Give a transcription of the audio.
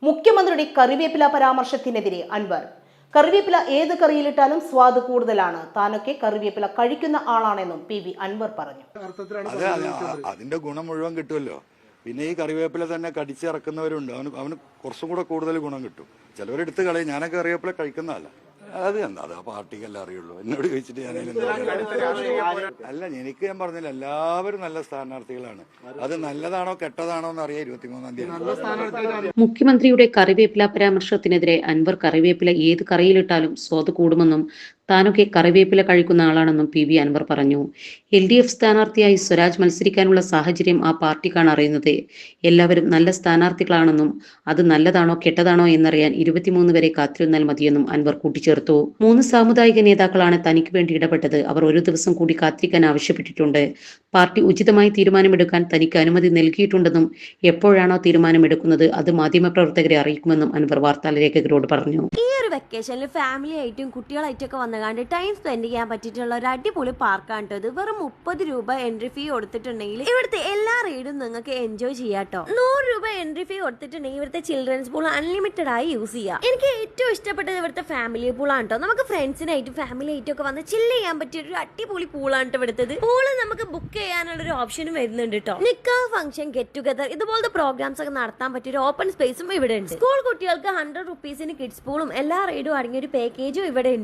മുഖ്യമന്ത്രിയുടെ കറിവേപ്പില പരാമർശത്തിനെതിരെ അൻവർ. കറിവേപ്പില ഏത് കറിയിലിട്ടാലും സ്വാദ് കൂടുതലാണ്. താനൊക്കെ കറിവേപ്പില കഴിക്കുന്ന ആളാണെന്നും PV അൻവർ പറഞ്ഞു. അതിന്റെ ഗുണം മുഴുവൻ കിട്ടുമല്ലോ. പിന്നെ ഈ കറിവേപ്പില തന്നെ കടിച്ചിറക്കുന്നവരുണ്ട്. അവന് കുറച്ചും കൂടെ കൂടുതൽ ഗുണം കിട്ടും. ചിലവരെടുത്ത് കളയും. ഞാനൊക്കെ കറിവേപ്പില കഴിക്കുന്നതല്ല. അത് ആ പാർട്ടിക്കല്ല അറിയുള്ളൂ. എന്നോട് ചോദിച്ചിട്ട് അല്ല, എനിക്ക് ഞാൻ പറഞ്ഞില്ല, എല്ലാവരും നല്ല സ്ഥാനാർത്ഥികളാണ്. അത് നല്ലതാണോ കെട്ടതാണോ എന്ന് അറിയാം 23-ാം തീയതി. മുഖ്യമന്ത്രിയുടെ കറിവേപ്പില പരാമർശത്തിനെതിരെ അൻവർ കറിവേപ്പില ഏത് കറിയിലിട്ടാലും സ്വാദ് കൂടുമെന്നും താനൊക്കെ കറിവേപ്പില കഴിക്കുന്ന ആളാണെന്നും PV അൻവർ പറഞ്ഞു. LDF സ്ഥാനാർത്ഥിയായി സ്വരാജ് മത്സരിക്കാനുള്ള സാഹചര്യം ആ പാർട്ടിക്കാണ് അറിയുന്നത്. എല്ലാവരും നല്ല സ്ഥാനാർത്ഥികളാണെന്നും അത് നല്ലതാണോ കെട്ടതാണോ എന്നറിയാൻ 23 വരെ കാത്തിരുന്നാൽ മതിയെന്നും അൻവർ കൂട്ടിച്ചേർത്തു. 3 സാമുദായിക നേതാക്കളാണ് തനിക്ക് വേണ്ടി ഇടപെട്ടത്. അവർ ഒരു ദിവസം കൂടി കാത്തിരിക്കാൻ ആവശ്യപ്പെട്ടിട്ടുണ്ട്. പാർട്ടി ഉചിതമായി തീരുമാനമെടുക്കാൻ തനിക്ക് അനുമതി നൽകിയിട്ടുണ്ടെന്നും എപ്പോഴാണോ തീരുമാനമെടുക്കുന്നത് അത് മാധ്യമപ്രവർത്തകരെ അറിയിക്കുമെന്നും അൻവർ വാർത്താലേഖകരോട് പറഞ്ഞു. ഈ ഒരു വെക്കേഷനിൽ ഫാമിലി ആയിട്ടും കുട്ടികളായിട്ടും ഒക്കെ വന്നുകൊണ്ട് ടൈം സ്പെൻഡ് ചെയ്യാൻ പറ്റിയിട്ടുള്ള ഒരു അടിപൊളി പാർക്കാണ് ഇത്. വെറും 30 രൂപ എൻട്രി ഫീ കൊടുത്തിട്ടുണ്ടെങ്കിൽ ഇവിടുത്തെ എല്ലാ റൈഡും നിങ്ങൾക്ക് എൻജോയ് ചെയ്യാട്ടോ. 100 രൂപ എൻട്രി ഫീ കൊടുത്തിട്ടുണ്ടെങ്കിൽ ഇവിടുത്തെ ചിൽഡ്രൻസ് പൂൾ അൺലിമിറ്റഡ് ആയി യൂസ് ചെയ്യാം. എനിക്ക് ഏറ്റവും ഇഷ്ടപ്പെട്ടത് ഇവിടുത്തെ ഫാമിലി പൂളാണ് കേട്ടോ. നമുക്ക് ഫ്രണ്ട്സിനായിട്ടും ഫാമിലി ആയിട്ടും ഒക്കെ വന്ന് ചില്ല് ചെയ്യാൻ പറ്റിയ ഒരു അടിപൊളി പൂളാണ് ഇവിടുത്തത്. പൂള് നമുക്ക് ബുക്ക് ചെയ്യാനുള്ള ഒരു ഓപ്ഷനും വരുന്നുണ്ട് കേട്ടോ. നിക്കാഹ് ഫംഗ്ഷൻ, ഗെറ്റ് ടുഗദർ ഇതുപോലത്തെ പ്രോഗ്രാംസ് ഒക്കെ നടത്താൻ പറ്റിയ ഒരു ഓപ്പൺ സ്പേസും ഇവിടെ ഉണ്ട്. സ്കൂൾ കുട്ടികൾക്ക് 100 റുപ്പീസിന് കിഡ്സ് പൂളും എല്ലാ റൈഡും അടങ്ങിയ ഒരു പാക്കേജും ഇവിടെ ഉണ്ട്.